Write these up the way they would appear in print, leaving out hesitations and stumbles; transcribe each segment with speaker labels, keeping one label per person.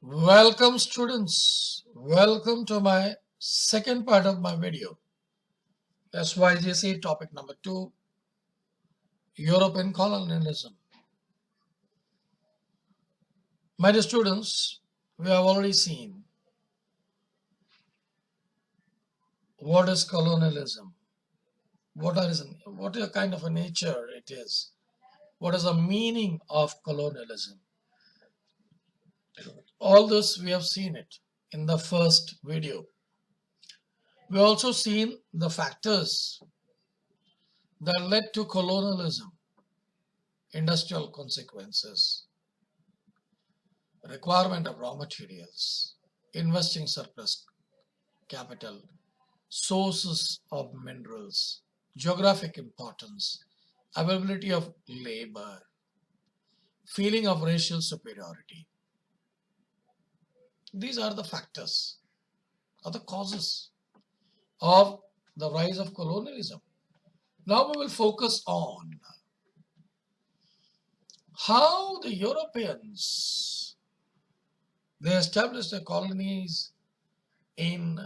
Speaker 1: Welcome students, welcome to my second part of my video. SYGC topic number 2, European colonialism. My dear students, we have already seen what is colonialism, what is a kind of a nature it is, what is the meaning of colonialism. All this we have seen it in the first video. We also seen the factors that led to colonialism, industrial consequences, requirement of raw materials, investing surplus capital, sources of minerals, geographic importance, availability of labor, feeling of racial superiority. These are the factors or the causes of the rise of colonialism. Now we will focus on how the Europeans, they established their colonies in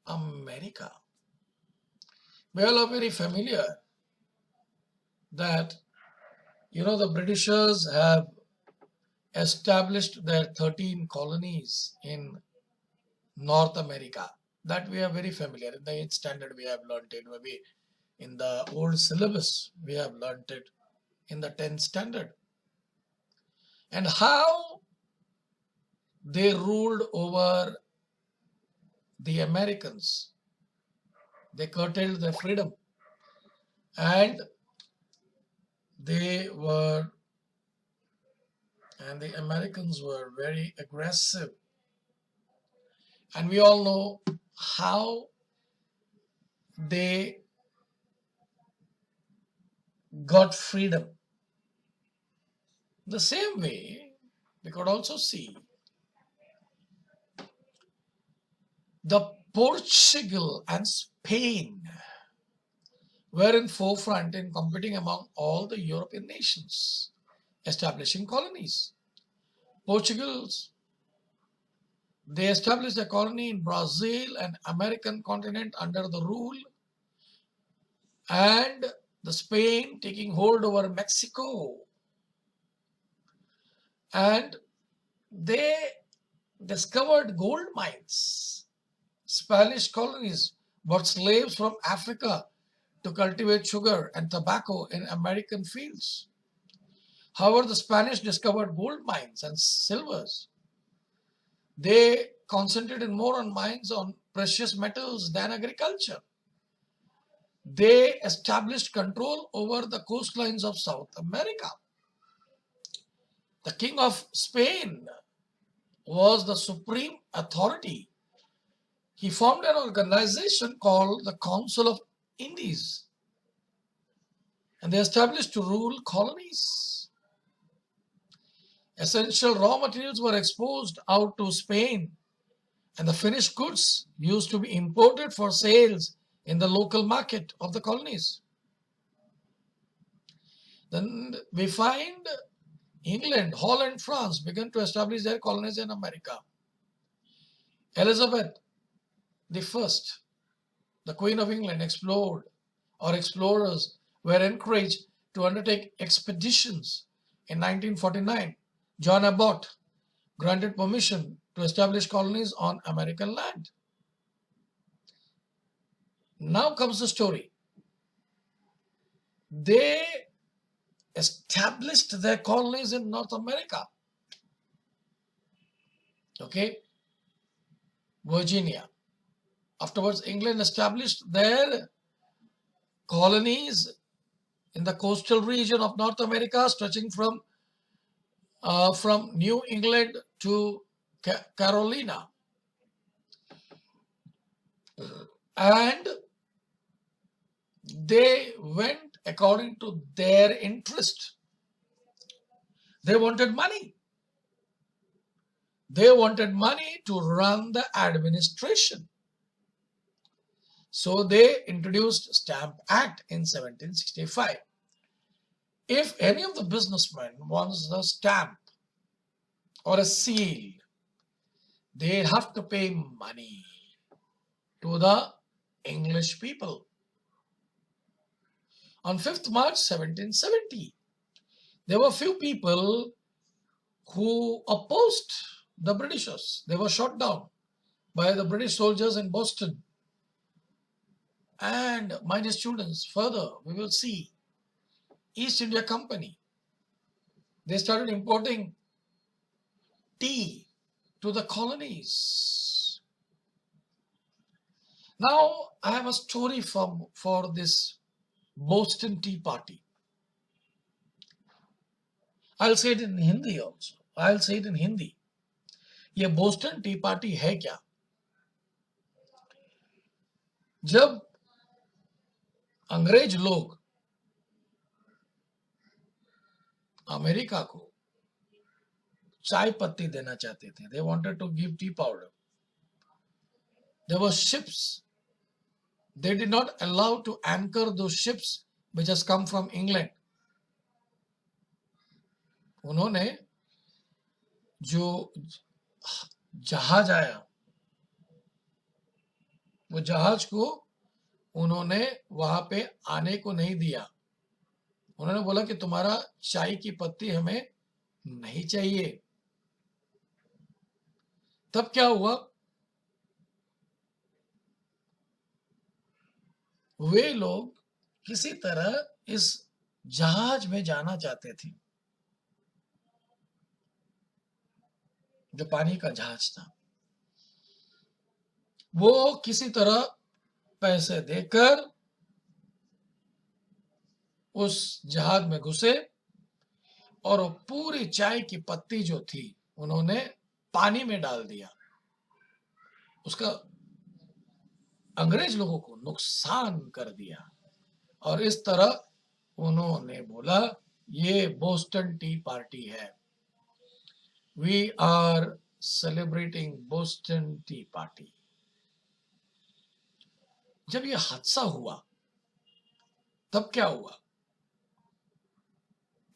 Speaker 1: America. We all are very familiar that the Britishers have established their 13 colonies in North America. That we are very familiar. In the 8th standard we have learnt it, maybe in the old syllabus we have learnt it in the 10th standard. And how they ruled over the Americans. They curtailed their freedom and the Americans were very aggressive. And we all know how they got freedom. The same way, we could also see the Portugal and Spain were in forefront in competing among all the European nations, establishing colonies. Portugal's, they established a colony in Brazil and American continent under the rule, and the Spain taking hold over Mexico. And they discovered gold mines. Spanish colonies brought slaves from Africa to cultivate sugar and tobacco in American fields. However, the Spanish discovered gold mines and silvers. They concentrated more on mines on precious metals than agriculture. They established control over the coastlines of South America. The King of Spain was the supreme authority. He formed an organization called the Council of Indies, and they established to rule colonies. Essential raw materials were exposed out to Spain, and the finished goods used to be imported for sales in the local market of the colonies. Then we find England, Holland, France began to establish their colonies in America. Elizabeth I, the Queen of England, explorers were encouraged to undertake expeditions. In 1949, John Abbott granted permission to establish colonies on American land. Now comes the story. They established their colonies in North America. Okay, Virginia. Afterwards, England established their colonies in the coastal region of North America, stretching from New England to Carolina. And they went according to their interest. They wanted money. They wanted money to run the administration. So they introduced Stamp Act in 1765. If any of the businessmen wants a stamp or a seal, they have to pay money to the English people. On 5th March 1770, there were few people who opposed the Britishers. They were shot down by the British soldiers in Boston. And my dear students, further we will see East India Company. They started importing tea to the colonies. Now I have a story for this Boston Tea Party. I'll say it in Hindi also. I'll say it in Hindi. ये Boston tea party है क्या? जब अंग्रेज लोग America को चाय पत्ती देना चाहते थे, they wanted to give tea powder. There were ships. They did not allow to anchor those ships which has come from England. उन्होंने जो जहाज आया, वो जहाज को उन्होंने वहां पे आने को नहीं दिया. उन्होंने बोला कि तुम्हारा चाय की पत्ती हमें नहीं चाहिए. तब क्या हुआ? वे लोग किसी तरह इस जहाज में जाना चाहते थे, जो पानी का जहाज था. वो किसी तरह पैसे देकर उस जहाज में घुसे और वो पूरी चाय की पत्ती जो थी उन्होंने पानी में डाल दिया. उसका अंग्रेज लोगों को नुकसान कर दिया और इस तरह उन्होंने बोला ये बोस्टन टी पार्टी है. We are celebrating Boston tea party. जब ये हादसा हुआ तब क्या हुआ?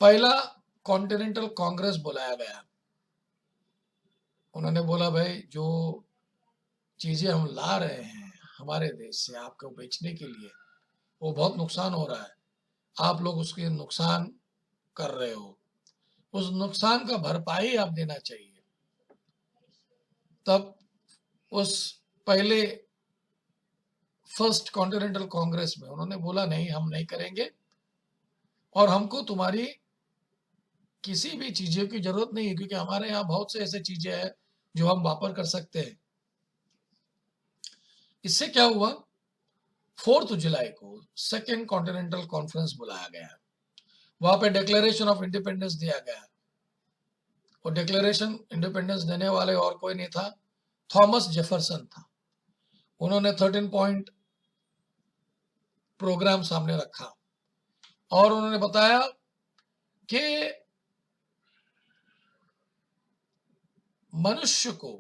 Speaker 1: पहला कॉन्टिनेंटल कांग्रेस बुलाया गया. उन्होंने बोला भाई जो चीजें हम ला रहे हैं हमारे देश से आपको बेचने के लिए, वो बहुत नुकसान हो रहा है, आप लोग उसके नुकसान कर रहे हो, उस नुकसान का भरपाई आप देना चाहिए. तब उस पहले फर्स्ट कॉन्टिनेंटल कांग्रेस में उन्होंने बोला नहीं, हम नहीं करेंगे और हमको तुम्हारी किसी भी चीजों की जरूरत नहीं है, क्योंकि हमारे यहाँ बहुत से ऐसे चीजें हैं जो हम वापर कर सकते हैं. इससे क्या हुआ? 4 जुलाई को सेकेंड कॉन्टिनेंटल कॉन्फ्रेंस बुलाया गया. वहां पे डिक्लेरेशन ऑफ इंडिपेंडेंस दिया गया. और डिक्लेरेशन इंडिपेंडेंस देने वाले और कोई नहीं था, थॉमस जेफरसन था. उन्होंने 13 पॉइंट प्रोग्राम सामने रखा और उन्होंने बताया कि मनुष्य को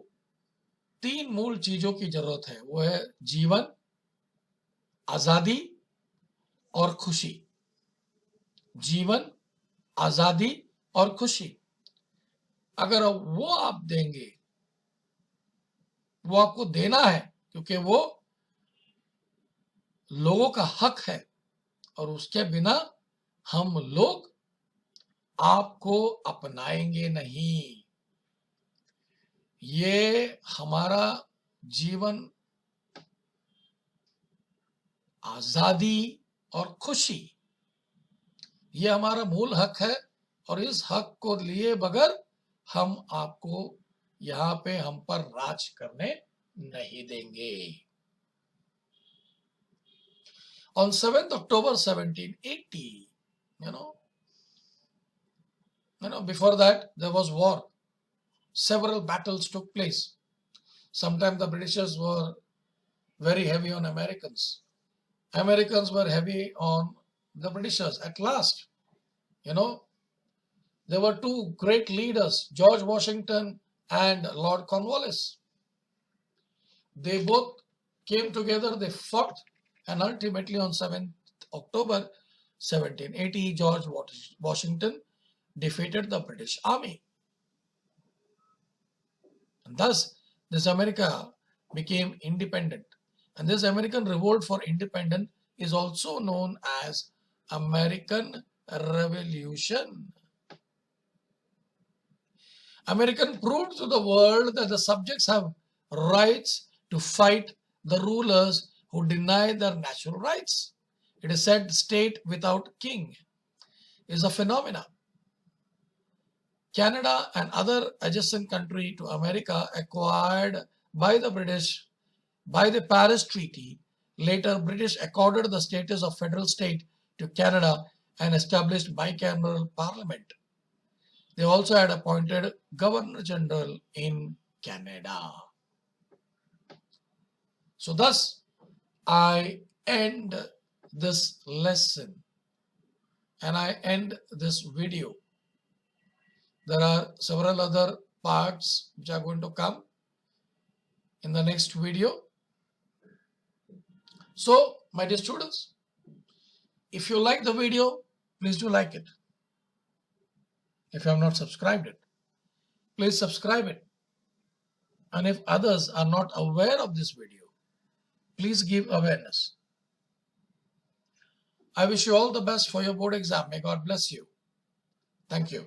Speaker 1: 3 मूल चीजों की जरूरत है. वो है जीवन, आजादी और खुशी. जीवन, आजादी और खुशी. अगर वो आप देंगे, वो आपको देना है क्योंकि वो लोगों का हक है और उसके बिना हम लोग आपको अपनाएंगे नहीं. ये हमारा जीवन, आजादी और खुशी, ये हमारा मूल हक है और इस हक को लिए बगैर हम आपको यहाँ पे हम पर राज करने नहीं देंगे. On 7th October 1780, before that there was war. Several battles took place. Sometimes the Britishers were very heavy on Americans. Americans were heavy on the Britishers. At last, there were 2 great leaders, George Washington and Lord Cornwallis. They both came together, they fought And ultimately on 7th October 1780, George Washington defeated the British Army. And thus, this America became independent. And this American revolt for independence is also known as American Revolution. American proved to the world that the subjects have rights to fight the rulers who deny their natural rights. It is said state without king is a phenomenon. Canada and other adjacent country to America acquired by the British by the Paris Treaty. Later, British accorded the status of federal state to Canada and established bicameral parliament. They also had appointed Governor General in Canada. So thus, I end this lesson and I end this video. There are several other parts which are going to come in the next video. So, my dear students, if you like the video, please do like it. If you have not subscribed it, please subscribe it. And if others are not aware of this video, please give awareness. I wish you all the best for your board exam. May God bless you. Thank you.